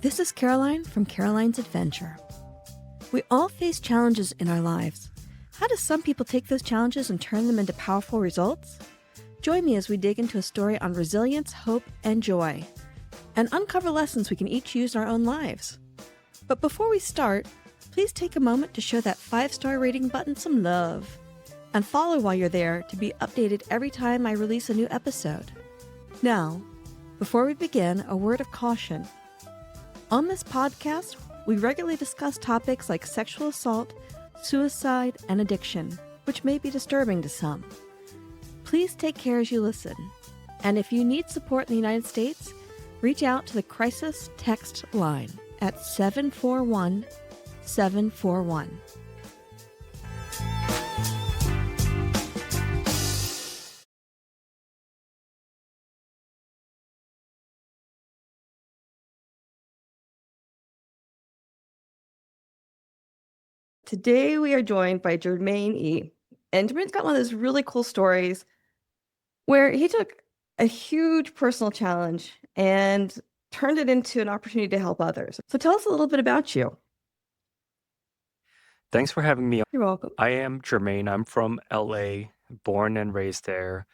This is Caroline from Caroline's Adventure. We all face challenges in our lives. How do some people take those challenges and turn them into powerful results? Join me as we dig into a story on resilience, hope, and joy, and uncover lessons we can each use in our own lives. But before we start, please take a moment to show that 5-star rating button some love, and follow while you're there to be updated every time I release a new episode. Now, before we begin, a word of caution. On this podcast, we regularly discuss topics like sexual assault, suicide, and addiction, which may be disturbing to some. Please take care as you listen. And if you need support in the United States, reach out to the crisis text line at 741-741. Today we are joined by Jermaine Ee. And Jermaine's got one of those really cool stories where he took a huge personal challenge and turned it into an opportunity to help others. So tell us a little bit about you. Thanks for having me. You're welcome. I am Jermaine. I'm from LA, born and raised there.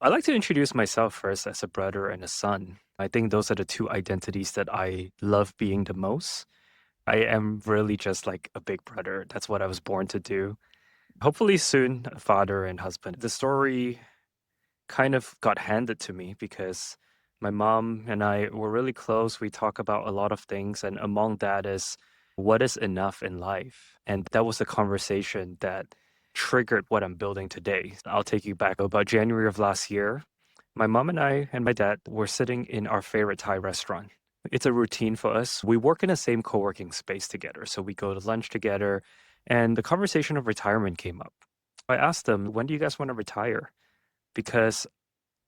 I like to introduce myself first as a brother and a son. I think those are the two identities that I love being the most. I am really just like a big brother. That's what I was born to do. Hopefully soon, a father and husband. The story kind of got handed to me because my mom and I were really close. We talk about a lot of things, and among that is what is enough in life. And that was a conversation that triggered what I'm building today. I'll take you back about January of last year. My mom and I and my dad were sitting in our favorite Thai restaurant. It's a routine for us. We work in the same co-working space together. So we go to lunch together, and the conversation of retirement came up. I asked them, when do you guys want to retire? Because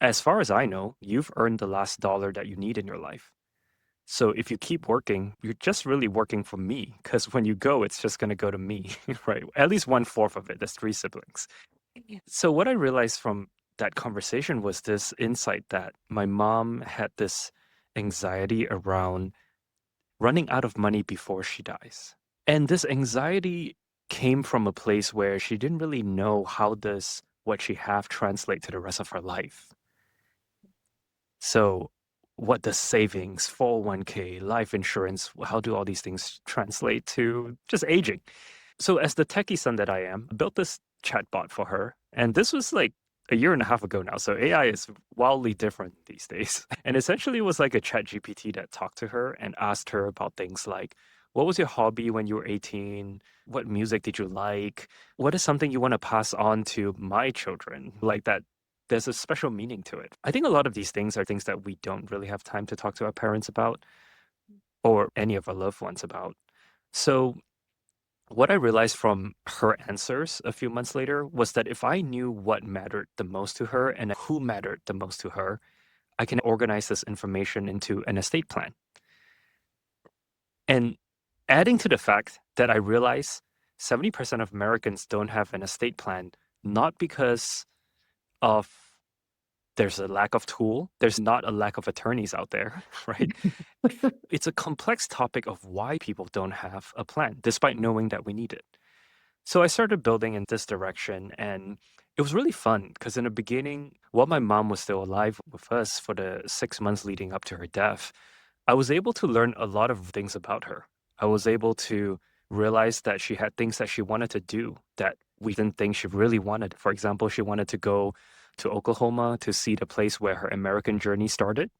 as far as I know, you've earned the last dollar that you need in your life. So if you keep working, you're just really working for me, because when you go, it's just going to go to me, right? At least 1/4 of it. There's 3 siblings. So what I realized from that conversation was this insight that my mom had this anxiety around running out of money before she dies. And this anxiety came from a place where she didn't really know how does what she have translate to the rest of her life. So what does savings, 401k, life insurance, how do all these things translate to just aging? So as the techie son that I am, I built this chatbot for her. And this was like a year and a half ago now. So AI is wildly different these days. And essentially it was like a chat GPT that talked to her and asked her about things like, what was your hobby when you were 18? What music did you like? What is something you want to pass on to my children? Like that there's a special meaning to it. I think a lot of these things are things that we don't really have time to talk to our parents about or any of our loved ones about. So what I realized from her answers a few months later was that if I knew what mattered the most to her and who mattered the most to her, I can organize this information into an estate plan. And adding to the fact that I realize 70% of Americans don't have an estate plan, not because of there's a lack of tool, there's not a lack of attorneys out there, right? It's a complex topic of why people don't have a plan, despite knowing that we need it. So I started building in this direction, and it was really fun because in the beginning, while my mom was still alive with us for the 6 months leading up to her death, I was able to learn a lot of things about her. I was able to realize that she had things that she wanted to do that we didn't think she really wanted. For example, she wanted to go to Oklahoma to see the place where her American journey started.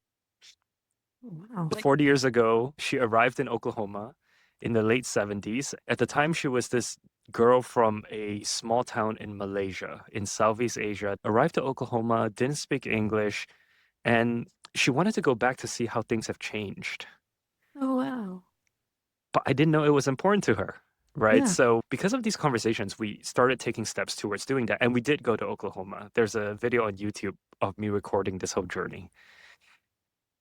Wow. 40 years ago, she arrived in Oklahoma in the late 70s. At the time, she was this girl from a small town in Malaysia, in Southeast Asia, arrived to Oklahoma, didn't speak English, and she wanted to go back to see how things have changed. Oh, wow. But I didn't know it was important to her, right? Yeah. So because of these conversations, we started taking steps towards doing that. And we did go to Oklahoma. There's a video on YouTube of me recording this whole journey.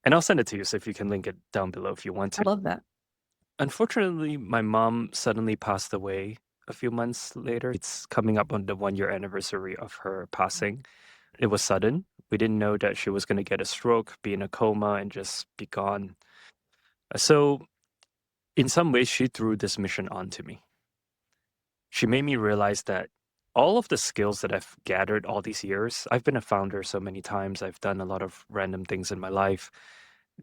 And I'll send it to you so if you can link it down below if you want I to. love that. Unfortunately, my mom suddenly passed away a few months later. It's coming up on the 1-year anniversary of her passing. It was sudden. We didn't know that she was going to get a stroke, be in a coma, and just be gone. So In some ways, she threw this mission onto me. She made me realize that all of the skills that I've gathered all these years, I've been a founder so many times, I've done a lot of random things in my life.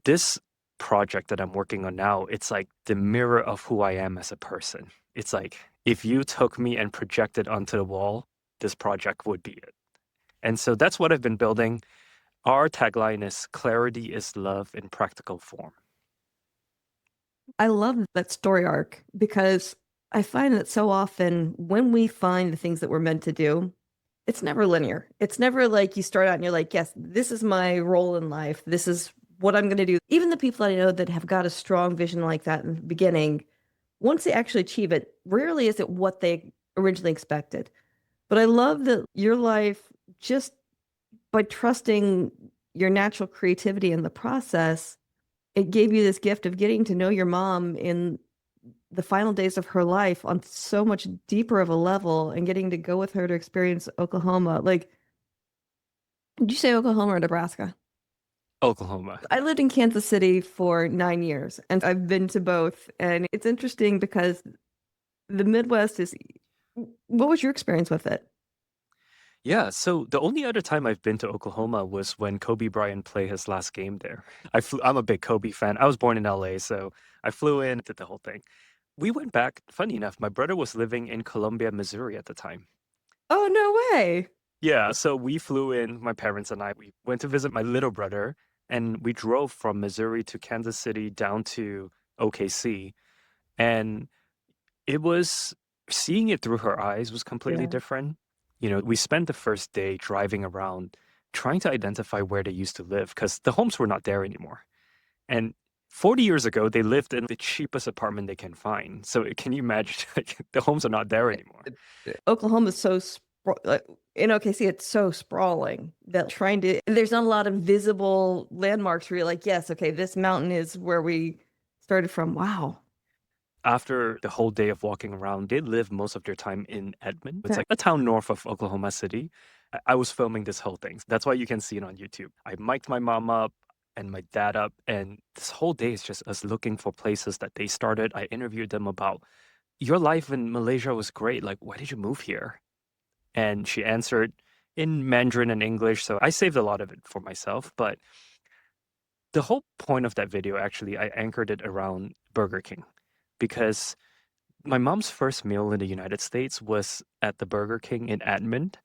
This project that I'm working on now, it's like the mirror of who I am as a person. It's like if you took me and projected onto the wall, this project would be it. And so that's what I've been building. Our tagline is clarity is love in practical form. I love that story arc because I find that so often when we find the things that we're meant to do, it's never linear. It's never like you start out and you're like, yes, this is my role in life. This is what I'm going to do. Even the people that I know that have got a strong vision like that in the beginning, once they actually achieve it, rarely is it what they originally expected. But I love that your life, just by trusting your natural creativity in the process, it gave you this gift of getting to know your mom in the final days of her life on so much deeper of a level and getting to go with her to experience Oklahoma. Like, did you say Oklahoma or Nebraska? Oklahoma. I lived in Kansas City for 9 years and I've been to both. And it's interesting because the Midwest is, what was your experience with it? Yeah, so the only other time I've been to Oklahoma was when Kobe Bryant played his last game there. I'm a big Kobe fan. I was born in LA, so I flew in, did the whole thing. We went back, funny enough, my brother was living in Columbia, Missouri at the time. Oh, no way. Yeah, so we flew in, my parents and I, we went to visit my little brother, and we drove from Missouri to Kansas City down to OKC. And it was seeing it through her eyes was completely Yeah. different. You know, we spent the first day driving around trying to identify where they used to live because the homes were not there anymore. And 40 years ago, they lived in the cheapest apartment they can find. So can you imagine, like, the homes are not there anymore. Oklahoma is so like, in OKC, it's so sprawling that trying to, there's not a lot of visible landmarks where you're like, yes, okay, this mountain is where we started from. Wow. After the whole day of walking around, they live most of their time in Edmond. It's Okay. like a town north of Oklahoma City. I was filming this whole thing. That's why you can see it on YouTube. I mic'd my mom up and my dad up, and this whole day is just us looking for places that they started. I interviewed them about your life in Malaysia was great. Like, why did you move here? And she answered in Mandarin and English. So I saved a lot of it for myself. But the whole point of that video, actually, I anchored it around Burger King because my mom's first meal in the United States was at the Burger King in Edmond.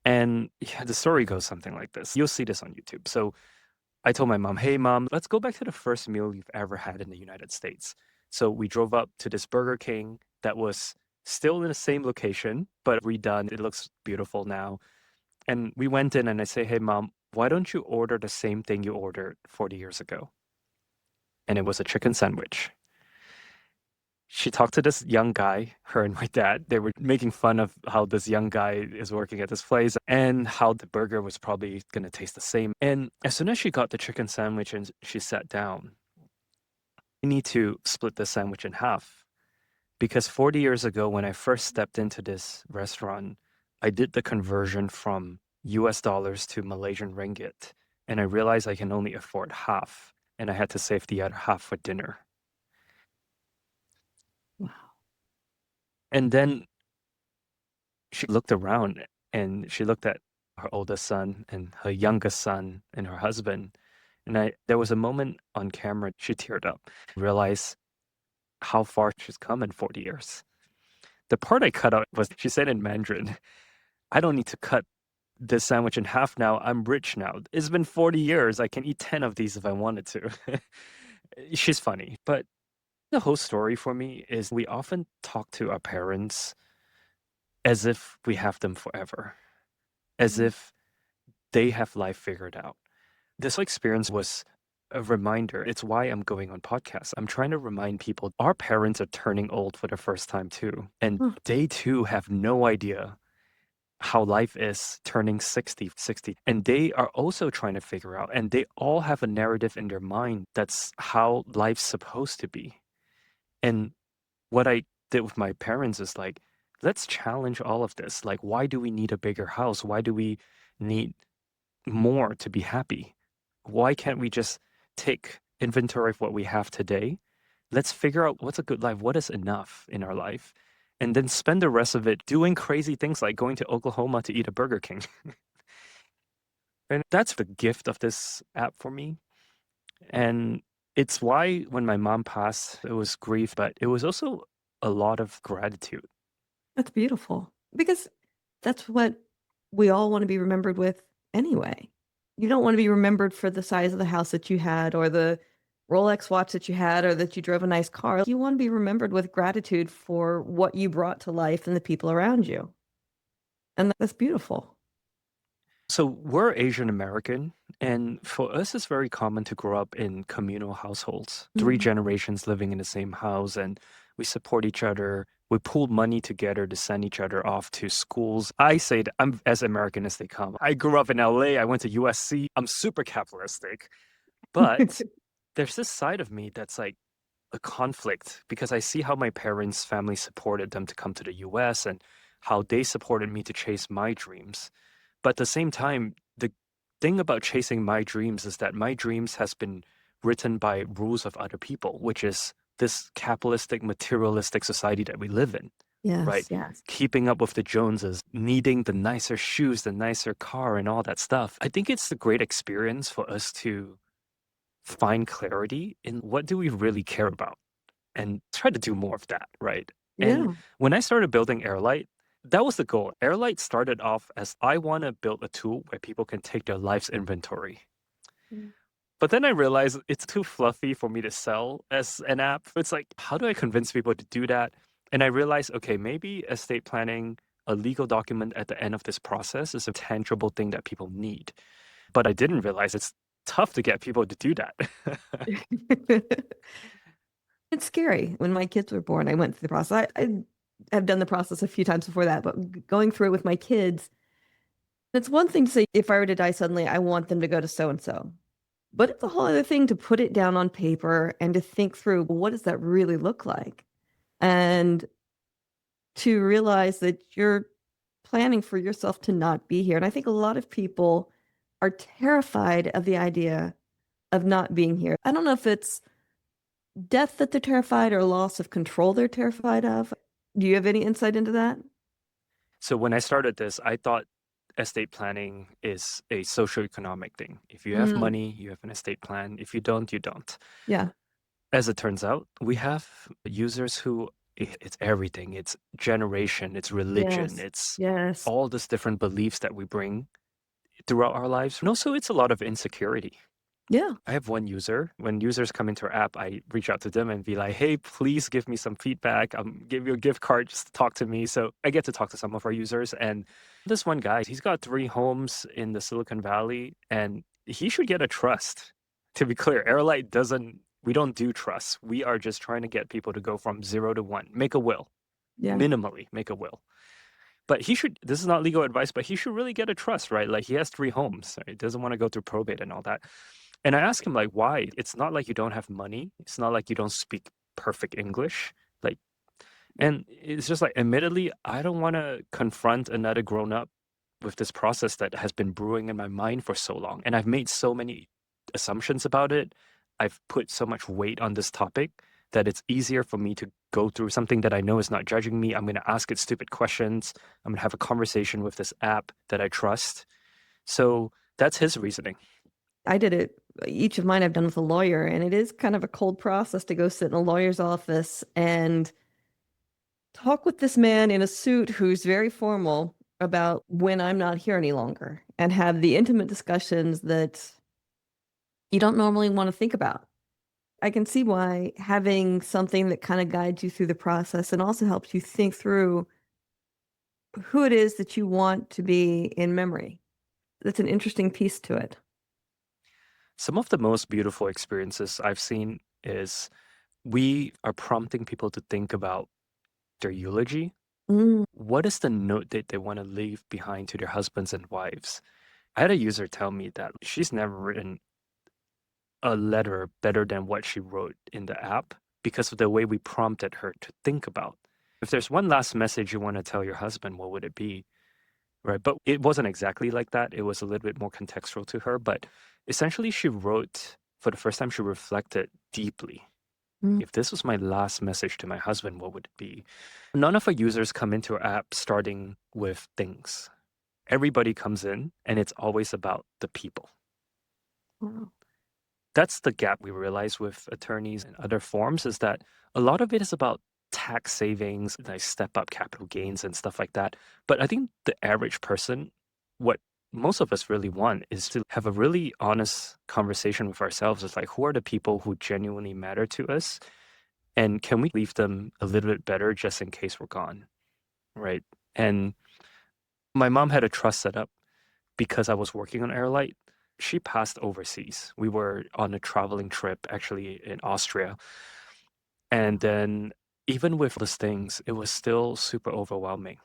And yeah, the story goes something like this. You'll see this on YouTube. So I told my mom, hey, mom, let's go back to the first meal you've ever had in the United States. So we drove up to this Burger King that was still in the same location, but redone. It looks beautiful now. And we went in and I say, hey, mom, why don't you order the same thing you ordered 40 years ago? And it was a chicken sandwich. She talked to this young guy, her and my dad. They were making fun of how this young guy is working at this place and how the burger was probably going to taste the same. And as soon as she got the chicken sandwich and she sat down, we need to split the sandwich in half. Because 40 years ago, when I first stepped into this restaurant, I did the conversion from US dollars to Malaysian ringgit. And I realized I can only afford half. And I had to save the other half for dinner. Wow. And then she looked around and she looked at her oldest son and her youngest son and her husband. And there was a moment on camera she teared up, realized how far she's come in 40 years. The part I cut out was she said in Mandarin, I don't need to cut this sandwich in half now. I'm rich now. It's been 40 years. I can eat 10 of these if I wanted to. She's funny. But the whole story for me is we often talk to our parents as if we have them forever, as Mhm. if they have life figured out. This experience was a reminder. It's why I'm going on podcasts. I'm trying to remind people our parents are turning old for the first time too. And Huh. they too have no idea how life is turning 60. And they are also trying to figure out, and they all have a narrative in their mind that's how life's supposed to be. And what I did with my parents is like, let's challenge all of this. Like, why do we need a bigger house? Why do we need more to be happy? Why can't we just take inventory of what we have today Let's figure out what's a good life, what is enough in our life, and then spend the rest of it doing crazy things like going to Oklahoma to eat a Burger King. And that's the gift of this app for me. And it's why when my mom passed, it was grief, but it was also a lot of gratitude. That's beautiful because that's what we all want to be remembered with anyway. You don't want to be remembered for the size of the house that you had or the Rolex watch that you had or that you drove a nice car. You want to be remembered with gratitude for what you brought to life and the people around you. And that's beautiful. So we're Asian American, and for us, it's very common to grow up in communal households, three Mm. generations living in the same house, and we support each other. We pool money together to send each other off to schools. I say that I'm as American as they come. I grew up in LA, I went to USC. I'm super capitalistic, but there's this side of me that's like a conflict because I see how my parents' family supported them to come to the US and how they supported me to chase my dreams. But at the same time, the thing about chasing my dreams is that my dreams has been written by rules of other people, which is this capitalistic, materialistic society that we live in, right? Yes, yes. Keeping up with the Joneses, needing the nicer shoes, the nicer car, and all that stuff. I think it's a great experience for us to find clarity in what do we really care about and try to do more of that, right? And Yeah. when I started building HeirLight, that was the goal. HeirLight started off as I want to build a tool where people can take their life's inventory. Mm. But then I realized it's too fluffy for me to sell as an app. It's like, how do I convince people to do that? And I realized, okay, maybe estate planning, a legal document at the end of this process is a tangible thing that people need. But I didn't realize it's tough to get people to do that. It's scary. When my kids were born, I went through the process. I have done the process a few times before that, but going through it with my kids, it's one thing to say, if I were to die suddenly, I want them to go to so and so. But it's a whole other thing to put it down on paper and to think through, well, what does that really look like? And to realize that you're planning for yourself to not be here. And I think a lot of people are terrified of the idea of not being here. I don't know if it's death that they're terrified or loss of control they're terrified of. Do you have any insight into that? So when I started this, I thought estate planning is a socioeconomic thing. If you have Mm, money, you have an estate plan. If you don't, you don't. yeah. As it turns out, we have users who it's everything. It's generation, it's religion, Yes. it's Yes. all these different beliefs that we bring throughout our lives. And also, it's a lot of insecurity. Yeah. I have one user. When users come into our app, I reach out to them and be like, hey, please give me some feedback. Give you a gift card just to talk to me. So I get to talk to some of our users. And this one guy, he's got 3 homes in the Silicon Valley, and he should get a trust. To be clear, HeirLight doesn't, we don't do trusts. We are just trying to get people to go from 0 to 1, make a will, Yeah. minimally make a will. But he should, this is not legal advice, but he should really get a trust, right? Like he has 3 homes. Right? He doesn't want to go through probate and all that. And I asked him, like, why? It's not like you don't have money. It's not like you don't speak perfect English. Like, and it's just like, admittedly, I don't want to confront another grown up with this process that has been brewing in my mind for so long. And I've made so many assumptions about it. I've put so much weight on this topic that it's easier for me to go through something that I know is not judging me. I'm going to ask it stupid questions. I'm going to have a conversation with this app that I trust. So that's his reasoning. I did it. Each of mine I've done with a lawyer, and it is kind of a cold process to go sit in a lawyer's office and talk with this man in a suit who's very formal about when I'm not here any longer and have the intimate discussions that you don't normally want to think about. I can see why having something that kind of guides you through the process and also helps you think through who it is that you want to be in memory. That's an interesting piece to it. Some of the most beautiful experiences I've seen is we are prompting people to think about their eulogy. Mm, What is the note that they want to leave behind to their husbands and wives? I had a user tell me that she's never written a letter better than what she wrote in the app because of the way we prompted her to think about. If there's one last message you want to tell your husband, what would it be? Right. But it wasn't exactly like that. It was a little bit more contextual to her. But essentially, she wrote for the first time, she reflected deeply Mm. If this was my last message to my husband, what would it be? None of our users come into our app starting with things. Everybody comes in and it's always about the people. Wow. That's the gap we realize with attorneys and other forms is that a lot of it is about tax savings, like step up capital gains and stuff like that. But I think the average person, what most of us really want is to have a really honest conversation with ourselves. It's like, who are the people who genuinely matter to us? And can we leave them a little bit better just in case we're gone? Right. And my mom had a trust set up because I was working on HeirLight. She passed overseas. We were on a traveling trip actually in Austria. And then even with those things, it was still super overwhelming.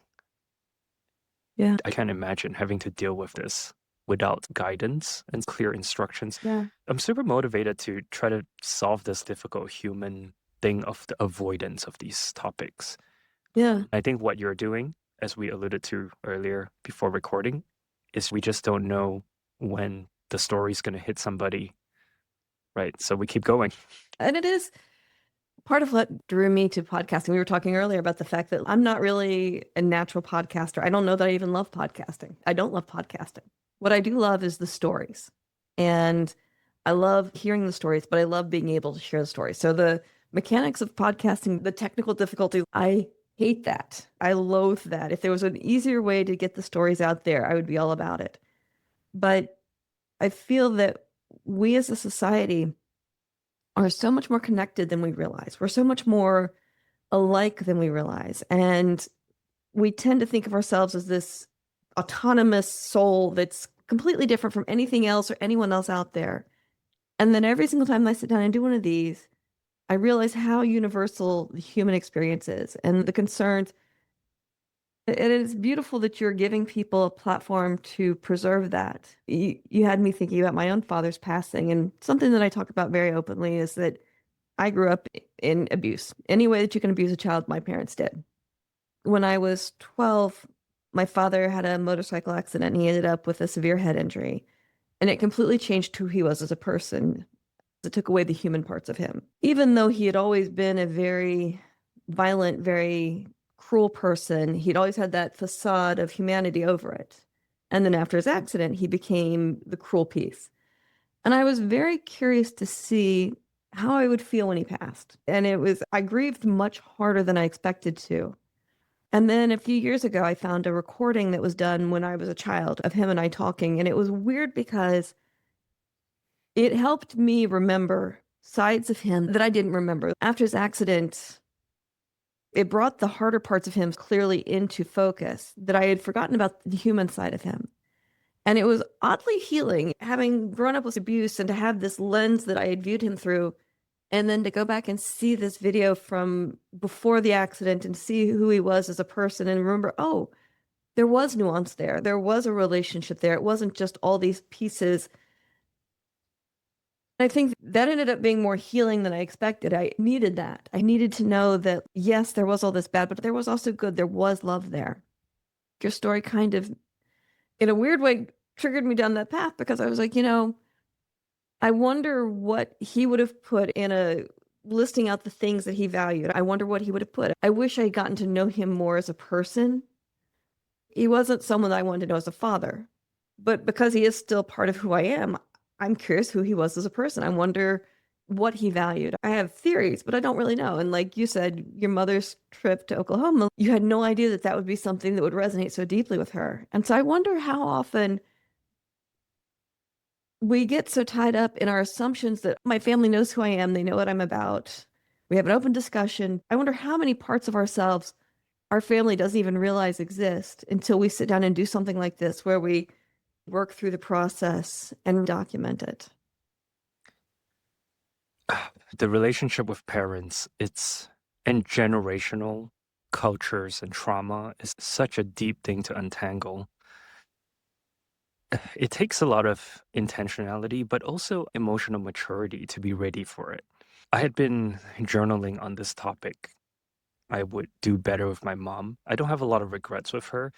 Yeah. I can't imagine having to deal with this without guidance and clear instructions. Yeah. I'm super motivated to try to solve this difficult human thing of the avoidance of these topics. Yeah. I think what you're doing, as we alluded to earlier before recording, is we just don't know when the story's going to hit somebody, right? So we keep going. And it is part of what drew me to podcasting. We were talking earlier about the fact that I'm not really a natural podcaster. I don't know that I even love podcasting. I don't love podcasting. What I do love is the stories. And I love hearing the stories, but I love being able to share the stories. So the mechanics of podcasting, the technical difficulty, I hate that. I loathe that. If there was an easier way to get the stories out there, I would be all about it. But I feel that we as a society are so much more connected than we realize. We're so much more alike than we realize. And we tend to think of ourselves as this autonomous soul that's completely different from anything else or anyone else out there. And then every single time I sit down and do one of these, I realize how universal the human experience is and the concerns. And it's beautiful that you're giving people a platform to preserve that. You had me thinking about my own father's passing, and something that I talk about very openly is that I grew up in abuse. Any way that you can abuse a child, my parents did. When I was 12, my father had a motorcycle accident and he ended up with a severe head injury. And it completely changed who he was as a person. It took away the human parts of him. Even though he had always been a very violent, very cruel person, he'd always had that facade of humanity over it. And then after his accident, he became the cruel piece. And I was very curious to see how I would feel when he passed. And I grieved much harder than I expected to. And then a few years ago, I found a recording that was done when I was a child of him and I talking. And it was weird because it helped me remember sides of him that I didn't remember. After his accident, it brought the harder parts of him clearly into focus that I had forgotten about the human side of him. And it was oddly healing, having grown up with abuse and to have this lens that I had viewed him through, and then to go back and see this video from before the accident and see who he was as a person and remember, oh, there was nuance there. There was a relationship there. It wasn't just all these pieces. I think that ended up being more healing than I expected. I needed that. I needed to know that, yes, there was all this bad, but there was also good. There was love there. Your story kind of, in a weird way, triggered me down that path because I was like, I wonder what he would have put in a listing out the things that he valued. I wonder what he would have put. I wish I had gotten to know him more as a person. He wasn't someone that I wanted to know as a father, but because he is still part of who I am, I'm curious who he was as a person. I wonder what he valued. I have theories, but I don't really know. And like you said, your mother's trip to Oklahoma, you had no idea that that would be something that would resonate so deeply with her. And so I wonder how often we get so tied up in our assumptions that my family knows who I am, they know what I'm about. We have an open discussion. I wonder how many parts of ourselves our family doesn't even realize exist until we sit down and do something like this, where we work through the process and document it. The relationship with parents, and generational cultures and trauma is such a deep thing to untangle. It takes a lot of intentionality, but also emotional maturity to be ready for it. I had been journaling on this topic. I would do better with my mom. I don't have a lot of regrets with her.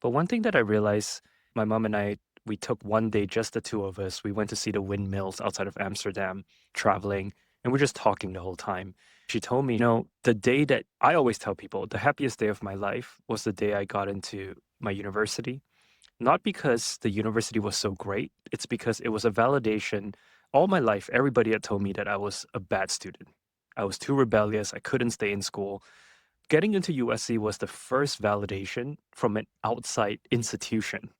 But one thing that I realized, my mom and I, we took one day, just the two of us. We went to see the windmills outside of Amsterdam, traveling. And we're just talking the whole time. She told me, you know, the day that I always tell people the happiest day of my life was the day I got into my university. Not because the university was so great, it's because it was a validation. All my life, everybody had told me that I was a bad student. I was too rebellious. I couldn't stay in school. Getting into USC was the first validation from an outside institution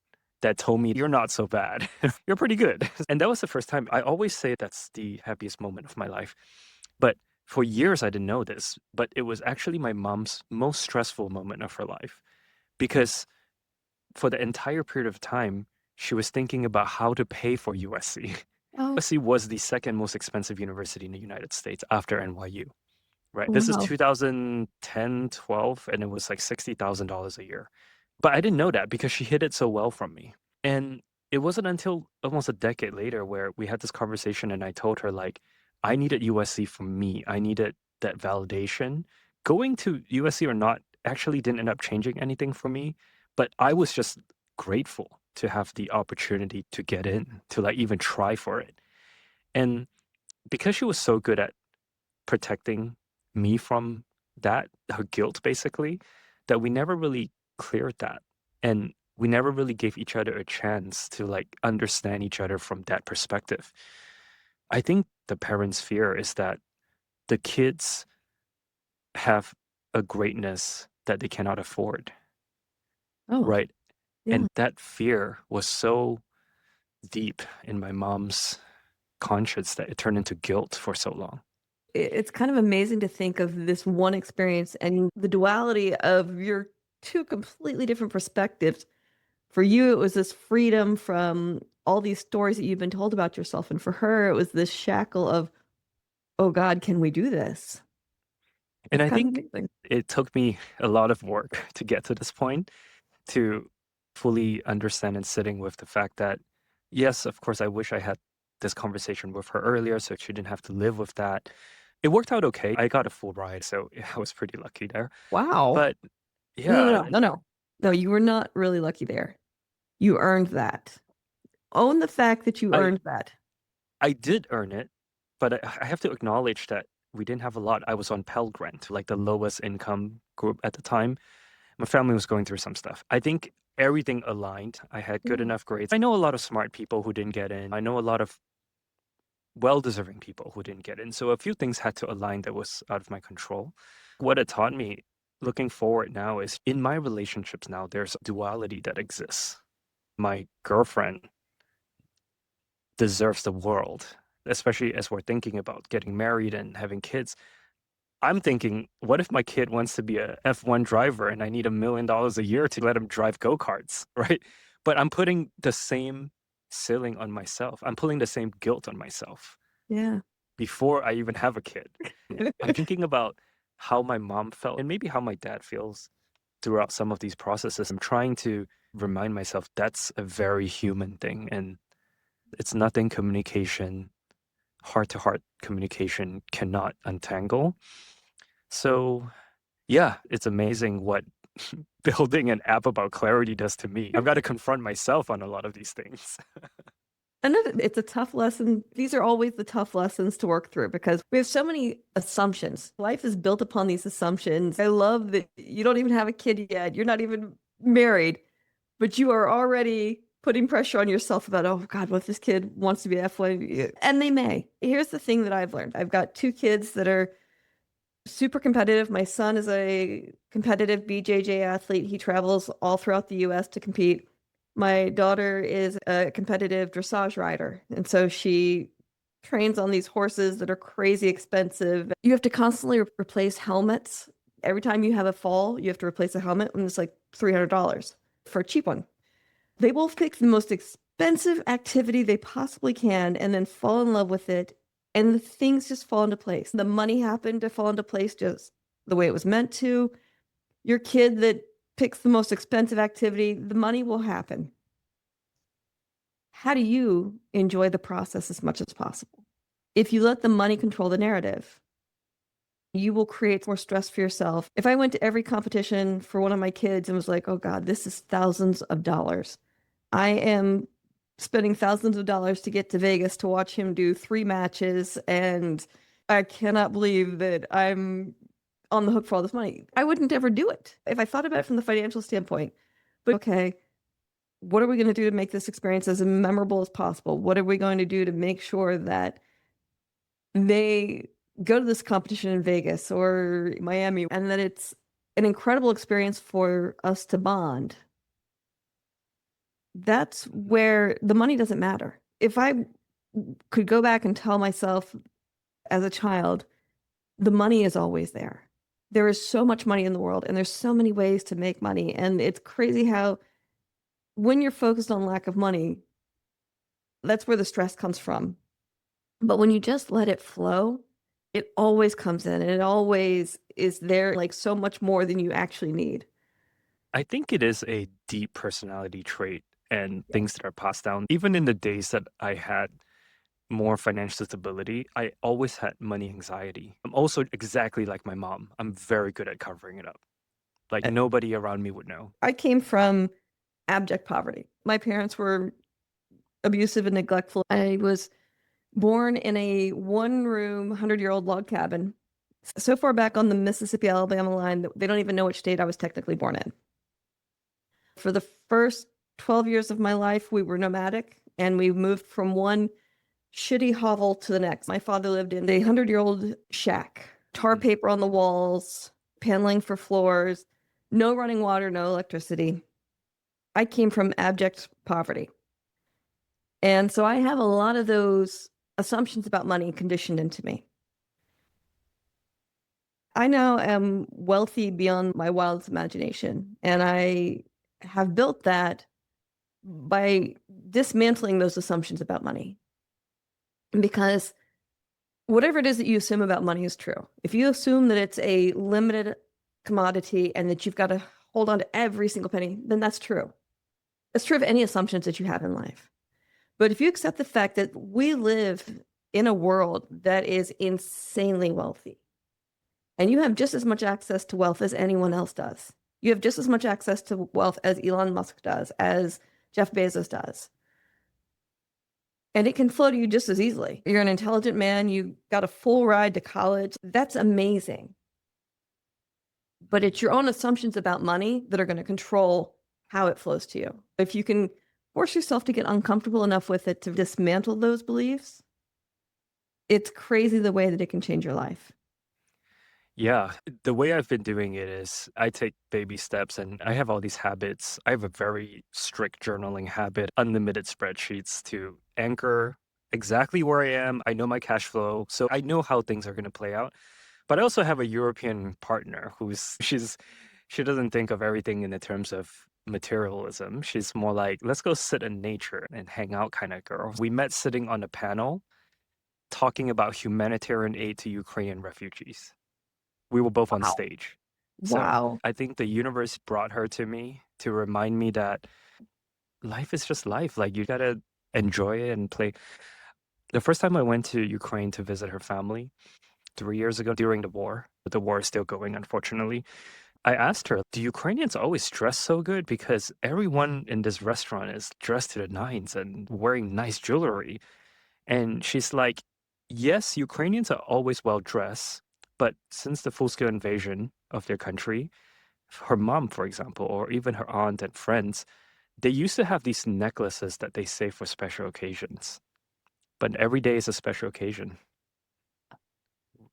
that told me, you're not so bad. You're pretty good. And that was the first time. I always say that's the happiest moment of my life. But for years, I didn't know this, but it was actually my mom's most stressful moment of her life because for the entire period of time, she was thinking about how to pay for USC. Oh, USC was the second most expensive university in the United States after NYU. Right. This is wow. 2010, 12, and it was like $60,000 a year. But I didn't know that because she hid it so well from me. And it wasn't until almost a decade later where we had this conversation and I told her, like, I needed USC for me. I needed that validation. Going to USC or not actually didn't end up changing anything for me, but I was just grateful to have the opportunity to get in, to like even try for it. And because she was so good at protecting me from that, her guilt basically, that we never really cleared that. And we never really gave each other a chance to like understand each other from that perspective. I think the parents' fear is that the kids have a greatness that they cannot afford, Oh, right? yeah. And that fear was so deep in my mom's conscience that it turned into guilt for so long. It's kind of amazing to think of this one experience and the duality of your two completely different perspectives. For you, it was this freedom from all these stories that you've been told about yourself. And for her, it was this shackle of, oh God, can we do this? And It's I kind of think amazing. it took me a lot of work to get to this point, to fully understand and sitting with the fact that, yes, of course, I wish I had this conversation with her earlier so she didn't have to live with that. It worked out okay. I got a full ride, so I was pretty lucky there. Wow. But No, no, yeah, no, no, no. No, you were not really lucky there. You earned that. Own the fact that you I earned that. I did earn it, but I have to acknowledge that we didn't have a lot. I was on Pell Grant, like the lowest income group at the time. My family was going through some stuff. I think everything aligned. I had good Yeah. enough grades. I know a lot of smart people who didn't get in. I know a lot of well-deserving people who didn't get in. So a few things had to align that was out of my control. What it taught me looking forward now is in my relationships now, there's duality that exists. My girlfriend deserves the world, especially as we're thinking about getting married and having kids. I'm thinking, what if my kid wants to be a F1 driver and I need $1 million a year to let him drive go-karts, right? But I'm putting the same ceiling on myself. I'm putting the same guilt on myself Yeah. before I even have a kid. I'm thinking about how my mom felt and maybe how my dad feels throughout some of these processes. I'm trying to remind myself that's a very human thing and it's nothing communication, heart to heart communication cannot untangle. So yeah, it's amazing what building an app about clarity does to me. I've got to confront myself on a lot of these things. Another, it's a tough lesson. These are always the tough lessons to work through because we have so many assumptions. Life is built upon these assumptions. I love that you don't even have a kid yet. You're not even married, but you are already putting pressure on yourself about, oh God, what if this kid wants to be F1? And they may. Here's the thing that I've learned. I've got two kids that are super competitive. My son is a competitive BJJ athlete. He travels all throughout the US to compete. My daughter is a competitive dressage rider. And so she trains on these horses that are crazy expensive. You have to constantly replace helmets. Every time you have a fall, you have to replace a helmet, and it's like $300 for a cheap one. They will pick the most expensive activity they possibly can and then fall in love with it. And the things just fall into place. The money happened to fall into place just the way it was meant to. Your kid that picks the most expensive activity, the money will happen. How do you enjoy the process as much as possible? If you let the money control the narrative, you will create more stress for yourself. If I went to every competition for one of my kids and was like, oh God, this is thousands of dollars. I am spending thousands of dollars to get to Vegas to watch him do 3 matches. And I cannot believe that I'm on the hook for all this money. I wouldn't ever do it if I thought about it from the financial standpoint. But okay, what are we going to do to make this experience as memorable as possible? What are we going to do to make sure that they go to this competition in Vegas or Miami and that it's an incredible experience for us to bond? That's where the money doesn't matter. If I could go back and tell myself as a child, the money is always there. There is so much money in the world and there's so many ways to make money. And it's crazy how when you're focused on lack of money, that's where the stress comes from. But when you just let it flow, it always comes in and it always is there, like so much more than you actually need. I think it is a deep personality trait and Yeah. things that are passed down. Even in the days that I had more financial stability, I always had money anxiety. I'm also exactly like my mom. I'm very good at covering it up. Like Uh, nobody around me would know. I came from abject poverty. My parents were abusive and neglectful. I was born in a one-room, 100-year-old log cabin so far back on the Mississippi-Alabama line that they don't even know which state I was technically born in. For the first 12 years of my life, we were nomadic and we moved from one shitty hovel to the next. My father lived in a 100-year-old shack, tar Mm. paper on the walls, paneling for floors, no running water, no electricity. I came from abject poverty. And so I have a lot of those assumptions about money conditioned into me. I now am wealthy beyond my wildest imagination. And I have built that by dismantling those assumptions about money. Because whatever it is that you assume about money is true. If you assume that it's a limited commodity and that you've got to hold on to every single penny, then that's true. It's true of any assumptions that you have in life. But if you accept the fact that we live in a world that is insanely wealthy, and you have just as much access to wealth as anyone else does, you have just as much access to wealth as Elon Musk does, as Jeff Bezos does. And it can flow to you just as easily. You're an intelligent man, you got a full ride to college. That's amazing. But it's your own assumptions about money that are going to control how it flows to you. If you can force yourself to get uncomfortable enough with it to dismantle those beliefs, it's crazy the way that it can change your life. Yeah, the way I've been doing it is I take baby steps and I have all these habits. I have a very strict journaling habit, unlimited spreadsheets to anchor exactly where I am. I know my cash flow, so I know how things are going to play out. But I also have a European partner she doesn't think of everything in the terms of materialism. She's more like, let's go sit in nature and hang out kind of girl. We met sitting on a panel talking about humanitarian aid to Ukrainian refugees. We were both on Wow. stage. So Wow. I think the universe brought her to me to remind me that life is just life. Like you gotta enjoy it and play. The first time I went to Ukraine to visit her family 3 years ago during the war, but the war is still going, unfortunately. I asked her, do Ukrainians always dress so good? Because everyone in this restaurant is dressed to the nines and wearing nice jewelry. And she's like, yes, Ukrainians are always well dressed, but since the full scale invasion of their country, her mom, for example, or even her aunt and friends, they used to have these necklaces that they save for special occasions. But every day is a special occasion.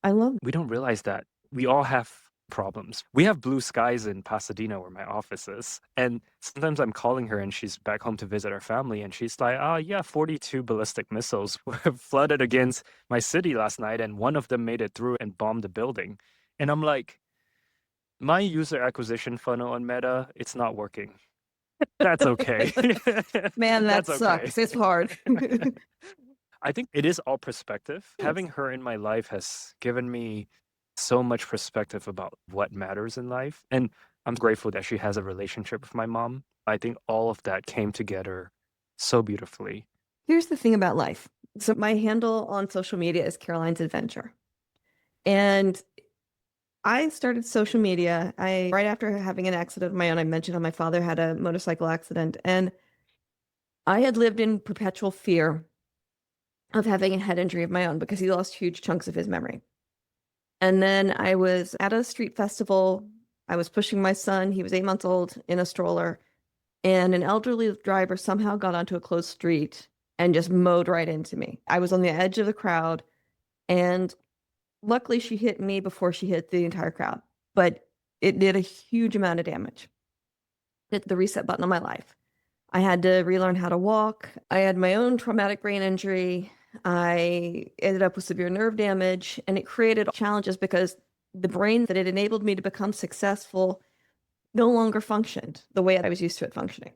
I love We don't realize that we all have problems. We have blue skies in Pasadena where my office is. And sometimes I'm calling her and she's back home to visit her family. And she's like, oh, yeah, 42 ballistic missiles were flooded against my city last night. And one of them made it through and bombed the building. And I'm like, my user acquisition funnel on Meta, it's not working. That's okay. Man, that That's okay. sucks. It's hard. I think it is all perspective. Yes. Having her in my life has given me so much perspective about what matters in life. And I'm grateful that she has a relationship with my mom. I think all of that came together so beautifully. Here's the thing about life. So my handle on social media is Caroline's Adventure. And I started social media. I right after having an accident of my own, I mentioned how my father had a motorcycle accident, and I had lived in perpetual fear of having a head injury of my own because he lost huge chunks of his memory. And then I was at a street festival. I was pushing my son, he was 8 months old, in a stroller, and an elderly driver somehow got onto a closed street and just mowed right into me. I was on the edge of the crowd, and luckily she hit me before she hit the entire crowd, but it did a huge amount of damage. Hit the reset button on my life. I had to relearn how to walk. I had my own traumatic brain injury. I ended up with severe nerve damage, and it created challenges because the brain that had enabled me to become successful no longer functioned the way I was used to it functioning.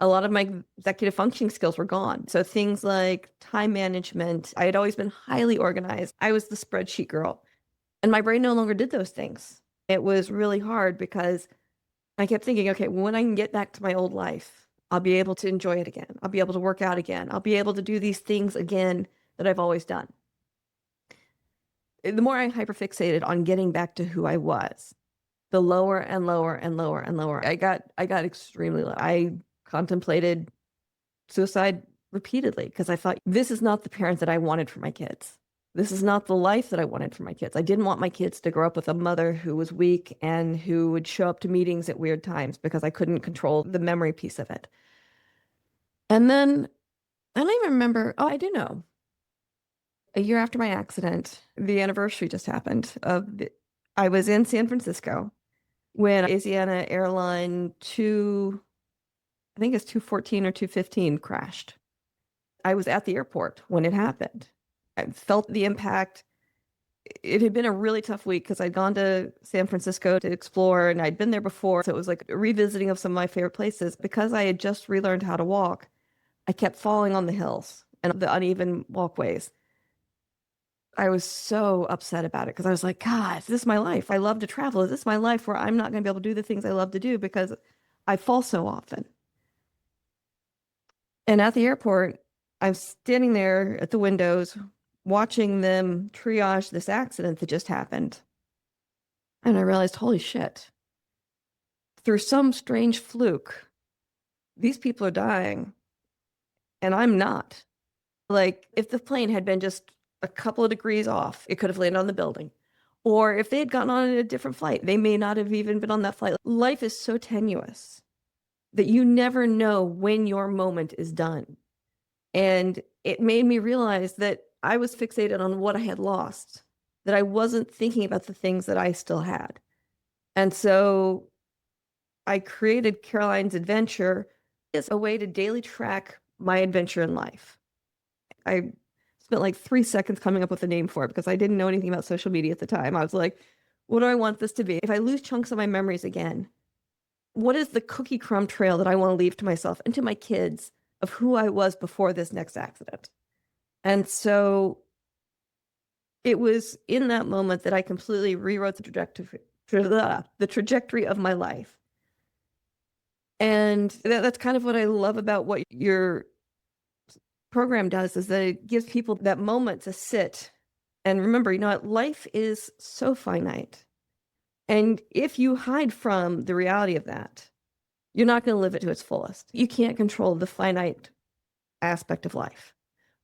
A lot of my executive functioning skills were gone. So things like time management, I had always been highly organized. I was the spreadsheet girl, and my brain no longer did those things. It was really hard because I kept thinking, okay, when I can get back to my old life, I'll be able to enjoy it again. I'll be able to work out again. I'll be able to do these things again that I've always done. The more I hyperfixated on getting back to who I was, the lower and lower and lower and lower I got extremely low. I contemplated suicide repeatedly because I thought, this is not the parent that I wanted for my kids. This is not the life that I wanted for my kids. I didn't want my kids to grow up with a mother who was weak and who would show up to meetings at weird times because I couldn't control the memory piece of it. And then I don't even remember. Oh, I do know. A year after my accident, the anniversary just happened I was in San Francisco when Asiana Airline 2, I think it's 214 or 215 crashed. I was at the airport when it happened. I felt the impact. It had been a really tough week because I'd gone to San Francisco to explore and I'd been there before. So it was like a revisiting of some of my favorite places. Because I had just relearned how to walk, I kept falling on the hills and the uneven walkways. I was so upset about it because I was like, God, this is my life. I love to travel. Is this my life where I'm not going to be able to do the things I love to do because I fall so often? And at the airport, I'm standing there at the windows watching them triage this accident that just happened. And I realized, holy shit, through some strange fluke, these people are dying and I'm not. Like, if the plane had been just a couple of degrees off, it could have landed on the building. Or if they had gotten on a different flight, they may not have even been on that flight. Life is so tenuous that you never know when your moment is done. And it made me realize that I was fixated on what I had lost, that I wasn't thinking about the things that I still had. And so I created Caroline's Adventure as a way to daily track my adventure in life. I spent like 3 seconds coming up with a name for it because I didn't know anything about social media at the time. I was like, what do I want this to be? If I lose chunks of my memories again, what is the cookie crumb trail that I want to leave to myself and to my kids of who I was before this next accident? And so it was in that moment that I completely rewrote the trajectory of my life. And that's kind of what I love about what your program does, is that it gives people that moment to sit and remember, life is so finite. And if you hide from the reality of that, you're not going to live it to its fullest. You can't control the finite aspect of life.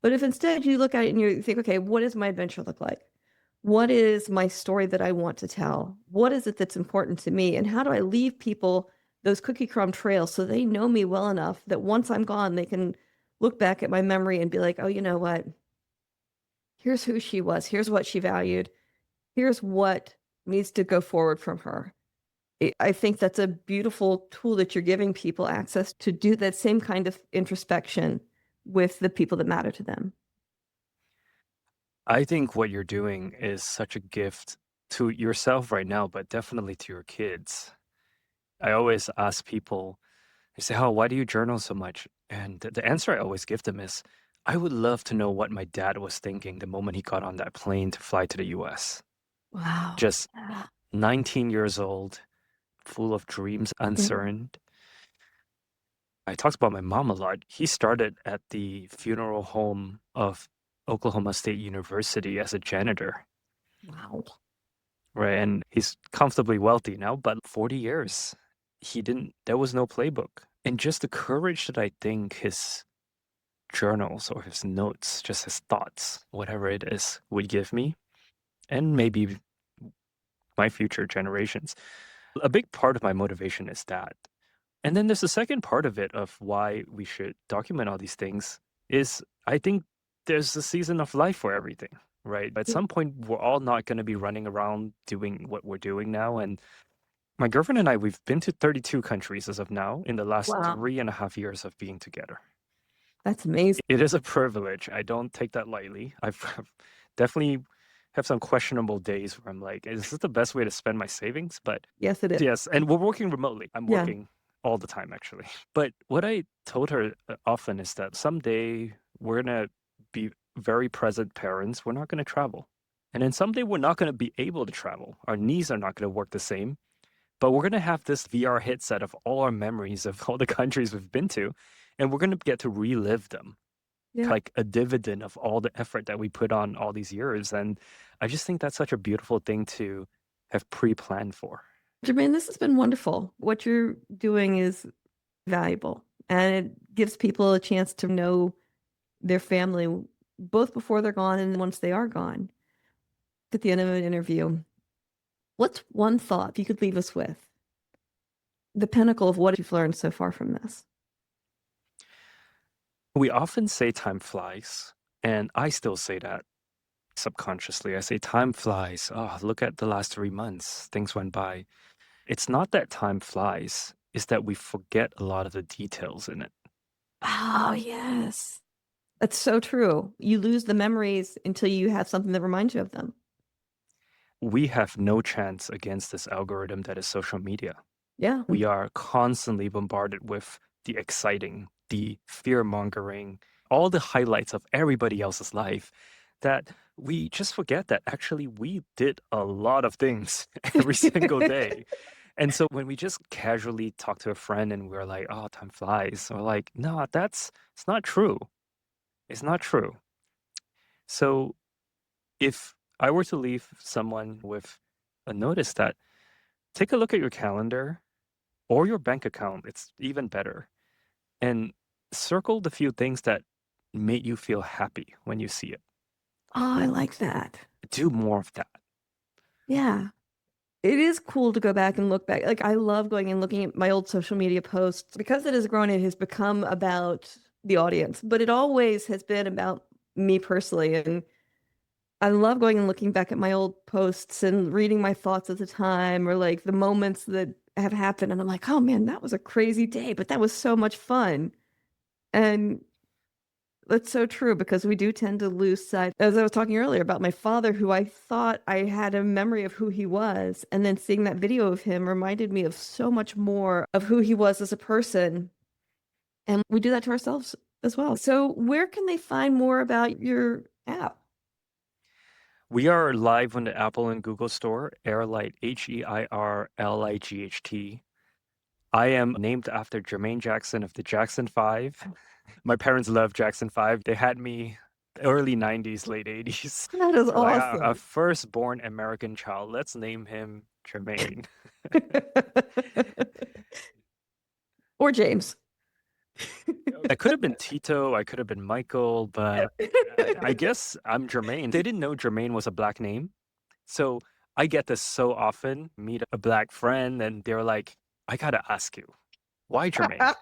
But if instead you look at it and you think, okay, what does my adventure look like? What is my story that I want to tell? What is it that's important to me? And how do I leave people those cookie crumb trails so they know me well enough that once I'm gone, they can look back at my memory and be like, oh, you know what? Here's who she was. Here's what she valued. Here's what needs to go forward from her. I think that's a beautiful tool that you're giving people access to do that same kind of introspection with the people that matter to them. I think what you're doing is such a gift to yourself right now, but definitely to your kids. I always ask people, they say, "Oh, why do you journal so much?" And the answer I always give them is, I would love to know what my dad was thinking the moment he got on that plane to fly to the US. Wow. Just Yeah. 19 years old, full of dreams, Mhm. uncertain. I talked about my mom a lot. He started at the funeral home of Oklahoma State University as a janitor, Wow. right? And he's comfortably wealthy now, but 40 years, there was no playbook. And just the courage that I think his journals or his notes, just his thoughts, whatever it is, would give me, and maybe my future generations. A big part of my motivation is that. And then there's a second part of it of why we should document all these things is I think there's a season of life for everything, right? At some point, we're all not going to be running around doing what we're doing now. And my girlfriend and I, we've been to 32 countries as of now in the last Wow, 3.5 years of being together. that's amazing. It is a privilege. I don't take that lightly. I've definitely have some questionable days where I'm like, is this the best way to spend my savings? But Yes, it is. yes, and we're working remotely. I'm Yeah. working all the time, actually. But what I told her often is that someday we're going to be very present parents. We're not going to travel. And then someday we're not going to be able to travel. Our knees are not going to work the same. But we're going to have this VR headset of all our memories of all the countries we've been to. And we're going to get to relive them Yeah. like a dividend of all the effort that we put on all these years. And I just think that's such a beautiful thing to have pre-planned for. Jermaine, this has been wonderful. What you're doing is valuable, and it gives people a chance to know their family both before they're gone and once they are gone. At the end of an interview, what's one thought you could leave us with? The pinnacle of what you've learned so far from this. We often say time flies, and I still say that subconsciously. I say time flies. Oh, look at the last 3 months. Things went by. It's not that time flies, it's that we forget a lot of the details in it. Oh, yes. That's so true. You lose the memories until you have something that reminds you of them. We have no chance against this algorithm that is social media. Yeah. We are constantly bombarded with the exciting, the fear mongering, all the highlights of everybody else's life that we just forget that actually we did a lot of things every single day. And so when we just casually talk to a friend and we're like, oh, time flies, we're like, no, it's not true. It's not true. So if I were to leave someone with a notice that take a look at your calendar or your bank account, it's even better. And circle the few things that made you feel happy when you see it. Oh, I like that. Do more of that. Yeah. It is cool to go back and look back. Like, I love going and looking at my old social media posts because it has grown. It has become about the audience, but it always has been about me personally. And I love going and looking back at my old posts and reading my thoughts at the time or like the moments that have happened. And I'm like, oh man, that was a crazy day, but that was so much fun. And that's so true because we do tend to lose sight. As I was talking earlier about my father, who I thought I had a memory of who he was, and then seeing that video of him reminded me of so much more of who he was as a person. And we do that to ourselves as well. So, where can they find more about your app? We are live on the Apple and Google store, HeirLight, HeirLight. I am named after Jermaine Jackson of the Jackson 5. My parents love Jackson 5. They had me early 90s, late 80s. That is They're like, a awesome. firstborn American child. Let's name him Jermaine. Or James. I could have been Tito. I could have been Michael, but I guess I'm Jermaine. They didn't know Jermaine was a black name. So I get this so often, meet a black friend, and they're like, I gotta ask you, why Jermaine?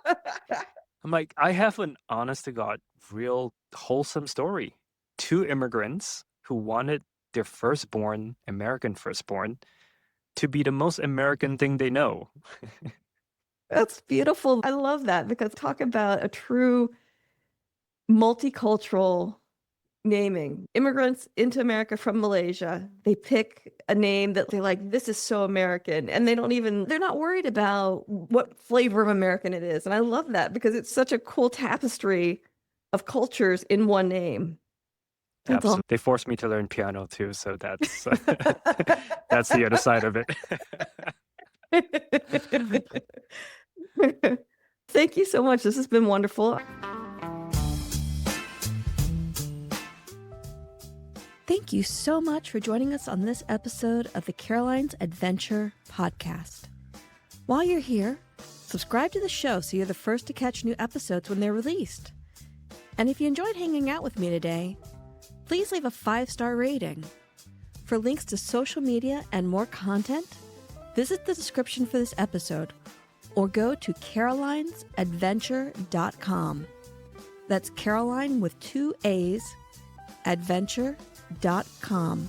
I'm like, I have an honest to God, real wholesome story. Two immigrants who wanted their firstborn, American firstborn, to be the most American thing they know. That's beautiful. I love that because talk about a true multicultural naming. Immigrants into America from Malaysia, they pick a name that they're like, this is so American. And they're not worried about what flavor of American it is. And I love that because it's such a cool tapestry of cultures in one name. That's all. Absolutely. They forced me to learn piano too, so that's that's the other side of it. Thank you so much. This has been wonderful. Thank you so much for joining us on this episode of the Caroline's Adventure podcast. While you're here, subscribe to the show so you're the first to catch new episodes when they're released. And if you enjoyed hanging out with me today, please leave a 5-star rating. For links to social media and more content, visit the description for this episode or go to carolinesadventure.com. That's Caroline with 2 A's, adventure.com.